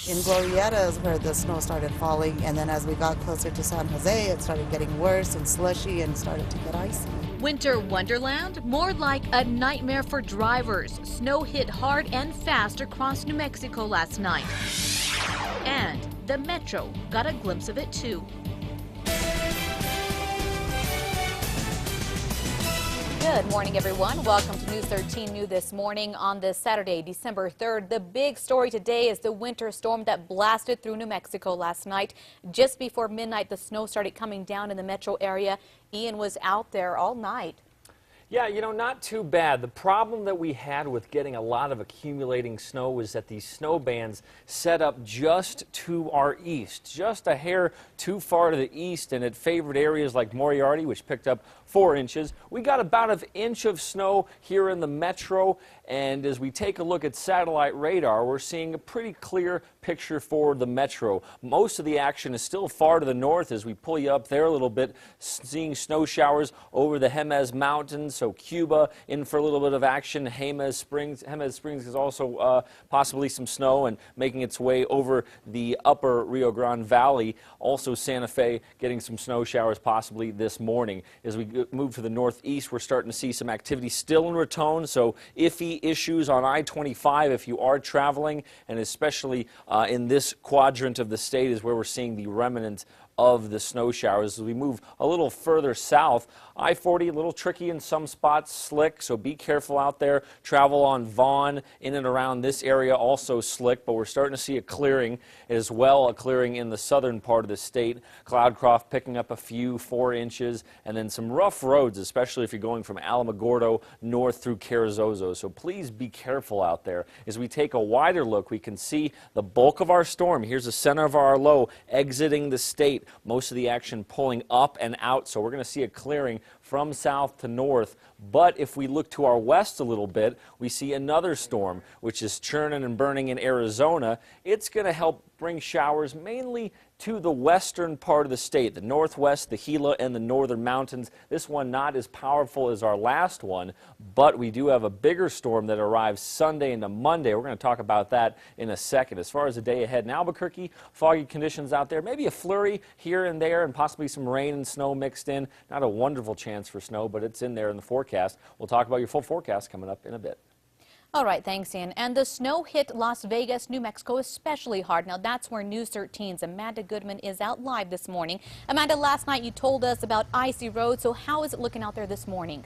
In Glorieta is where the snow started falling, and then as we got closer to San Jose, it started getting worse and slushy and started to get icy. Winter wonderland? More like a nightmare for drivers. Snow hit hard and fast across New Mexico last night. And the metro got a glimpse of it too. Good morning, everyone. Welcome to News 13 New this morning on this Saturday, December 3rd. The big story today is the winter storm that blasted through New Mexico last night. Just before midnight, the snow started coming down in the metro area. Ian was out there all night. Yeah, not too bad. The problem that we had with getting a lot of accumulating snow was that these snow bands set up just to our east, just a hair too far to the east, and it favored areas like Moriarty, which picked up 4 inches. We got about an inch of snow here in the metro, and as we take a look at satellite radar, we're seeing a pretty clear picture for the metro. Most of the action is still far to the north as we pull you up there a little bit, seeing snow showers over the Jemez Mountains. So Cuba in for a little bit of action. Jemez Springs is also possibly some snow and making its way over the upper Rio Grande Valley. Also Santa Fe getting some snow showers possibly this morning. As we move to the northeast, we're starting to see some activity still in Raton. So iffy issues on I-25 if you are traveling, and especially in this quadrant of the state is where we're seeing the remnants of the snow showers. As we move a little further south, I-40 a little tricky in some spots, slick, so be careful out there. Travel on Vaughn in and around this area also slick, but we're starting to see a clearing as well, a clearing in the southern part of the state. Cloudcroft picking up a few 4 inches, and then some rough roads, especially if you're going from Alamogordo north through Carrizozo. So please be careful out there. As we take a wider look, we can see the bulk of our storm. Here's the center of our low exiting the state. Most of the action pulling up and out, so we're going to see a clearing from south to north. But if we look to our west a little bit, we see another storm, which is churning and burning in Arizona. It's going to help bring showers mainly to the western part of the state, the northwest, the Gila, and the northern mountains. This one not as powerful as our last one, but we do have a bigger storm that arrives Sunday into Monday. We're going to talk about that in a second. As far as the day ahead in Albuquerque, foggy conditions out there, maybe a flurry here and there, and possibly some rain and snow mixed in. Not a wonderful chance for snow, but it's in there in the forecast. We'll talk about your full forecast coming up in a bit. All right, thanks, Ian. And the snow hit Las Vegas, New Mexico especially hard. Now, that's where News 13's Amanda Goodman is out live this morning. Amanda, last night you told us about icy roads, so how is it looking out there this morning?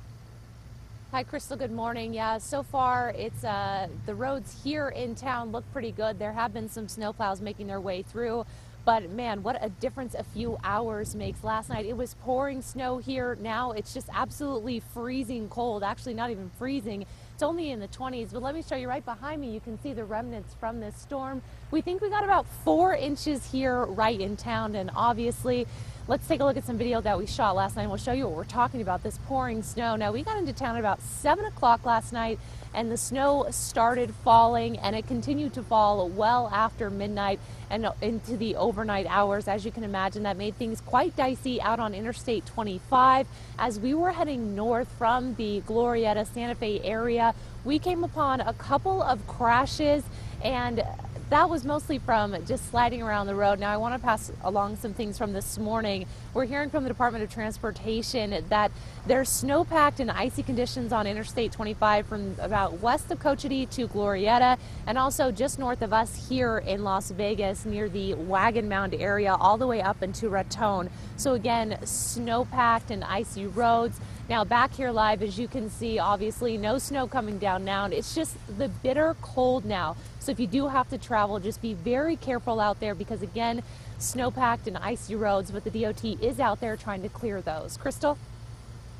Hi, Crystal. Good morning. Yeah, so far it's the roads here in town look pretty good. There have been some snowplows making their way through. But man, what a difference a few hours makes. Last night it was pouring snow here. Now it's just absolutely freezing cold. Actually, not even freezing. It's only in the 20s, but let me show you right behind me. You can see the remnants from this storm. We think we got about 4 inches here right in town, and obviously, let's take a look at some video that we shot last night. We'll show you what we're talking about, this pouring snow. Now, we got into town at about 7 o'clock last night, and the snow started falling, and it continued to fall well after midnight and into the overnight hours. As you can imagine, that made things quite dicey out on Interstate 25. As we were heading north from the Glorieta, Santa Fe area, we came upon a couple of crashes, and that was mostly from just sliding around the road. Now, I want to pass along some things from this morning. We're hearing from the Department of Transportation that there's snow-packed and icy conditions on Interstate 25 from about west of Cochiti to Glorieta, and also just north of us here in Las Vegas near the Wagon Mound area all the way up into Raton. So again, snow-packed and icy roads. Now, back here live, as you can see, obviously no snow coming down now. It's just the bitter cold now. So if you do have to travel, just be very careful out there because, again, snow-packed and icy roads, but the DOT is out there trying to clear those. Crystal?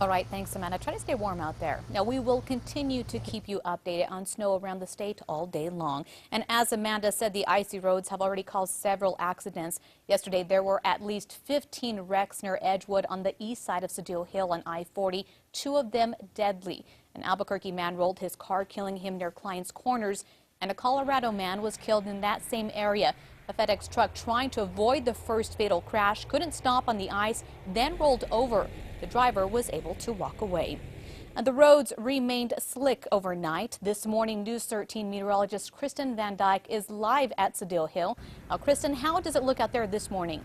All right, thanks, Amanda. Try to stay warm out there. Now, we will continue to keep you updated on snow around the state all day long. And as Amanda said, the icy roads have already caused several accidents. Yesterday, there were at least 15 wrecks near Edgewood on the east side of Cedillo Hill on I-40, 2 of them deadly. An Albuquerque man rolled his car, killing him near Client's Corners, and a Colorado man was killed in that same area. A FedEx truck trying to avoid the first fatal crash couldn't stop on the ice, then rolled over. The driver was able to walk away. And the roads remained slick overnight. This morning, News 13 meteorologist Kristen Van Dyke is live at Cedille Hill. Kristen, how does it look out there this morning?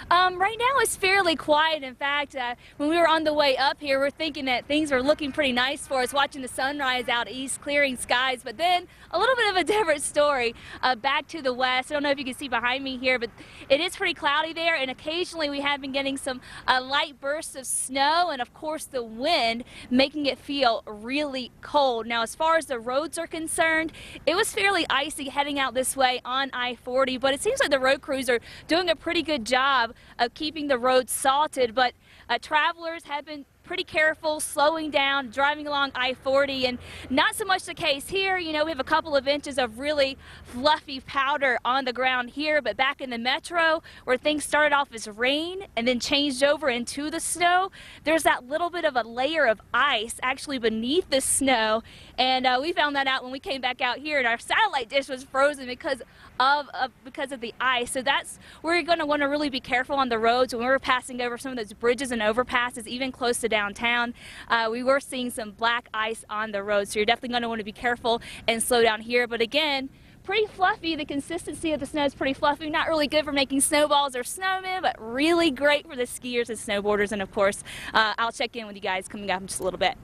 Right now it's fairly quiet. In fact, when we were on the way up here, we're thinking that things were looking pretty nice for us, watching the sunrise out east, clearing skies. But then a little bit of a different story back to the west. I don't know if you can see behind me here, but it is pretty cloudy there, and occasionally we have been getting some light bursts of snow, and of course the wind making it feel really cold. Now, as far as the roads are concerned, it was fairly icy heading out this way on I-40, but it seems like the road crews are doing a pretty good job of keeping the roads salted, but travelers have been pretty careful, slowing down, driving along I-40, and not so much the case here. You know, we have a couple of inches of really fluffy powder on the ground here, but back in the metro where things started off as rain and then changed over into the snow, there's that little bit of a layer of ice actually beneath the snow, and we found that out when we came back out here, and our satellite dish was frozen because of the ice. So that's where you're going to want to really be careful on the roads when we're passing over some of those bridges and overpasses, even close to downtown. We were seeing some black ice on the road, so you're definitely going to want to be careful and slow down here. But again, pretty fluffy. The consistency of the snow is pretty fluffy. Not really good for making snowballs or snowmen, but really great for the skiers and snowboarders. And of course, I'll check in with you guys coming up in just a little bit.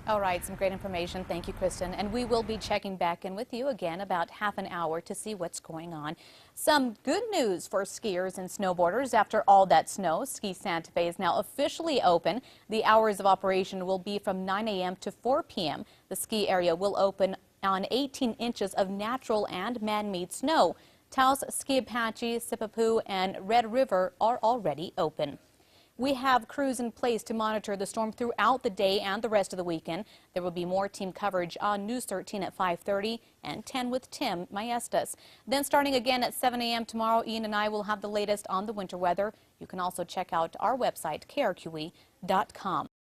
All right, some great information. Thank you, Kristen. And we will be checking back in with you again about half an hour to see what's going on. Some good news for skiers and snowboarders. After all that snow, Ski Santa Fe is now officially open. The hours of operation will be from 9 a.m. to 4 p.m. The ski area will open on 18 inches of natural and man-made snow. Taos, Ski Apache, Sipapoo, and Red River are already open. We have crews in place to monitor the storm throughout the day and the rest of the weekend. There will be more team coverage on News 13 at 5:30 and 10 with Tim Maestas. Then starting again at 7 a.m. tomorrow, Ian and I will have the latest on the winter weather. You can also check out our website, krqe.com.